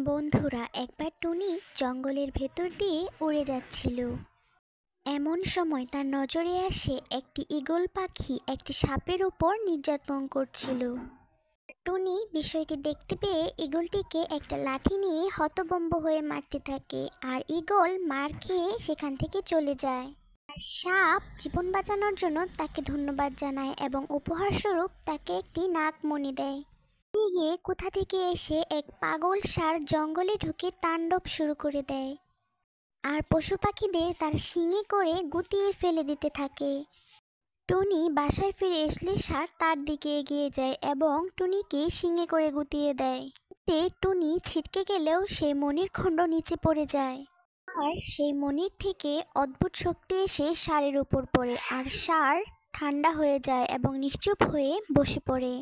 বন্ধুরা, একবার টুনি জঙ্গলের ভেতর দিয়ে উড়ে যাচ্ছিল। এমন সময় তার নজরে আসে একটি ঈগল পাখি একটি সাপের উপর নির্যাতন করছিল। টুনি বিষয়টি দেখতে পেয়ে ঈগলটিকে একটা লাঠি নিয়ে হতভম্ব হয়ে মারতে থাকে, আর ঈগল মার খেয়ে সেখান থেকে চলে যায়। আর সাপ জীবন বাঁচানোর জন্য তাকে ধন্যবাদ জানায় এবং উপহারস্বরূপ তাকে একটি নাগমণি দেয়। গিয়ে কোথা থেকে এসে এক পাগল ষাঁড় জঙ্গলে ঢুকে তাণ্ডব শুরু করে দেয়, আর পশু পাখিদের তার শিঙে করে গুটিয়ে ফেলে দিতে থাকে। টুনি বাসায় ফিরে আসলে ষাঁড় তার দিকে এগিয়ে যায় এবং টুনিকে শিঙে করে গুটিয়ে দেয়। এতে টুনি ছিটকে গেলেও সেই মণির খণ্ড নিচে পড়ে যায়, আর সেই মণির থেকে অদ্ভুত শক্তি এসে ষাঁড়ের উপর পড়ে, আর ষাঁড় ঠান্ডা হয়ে যায় এবং নিশ্চুপ হয়ে বসে পড়ে।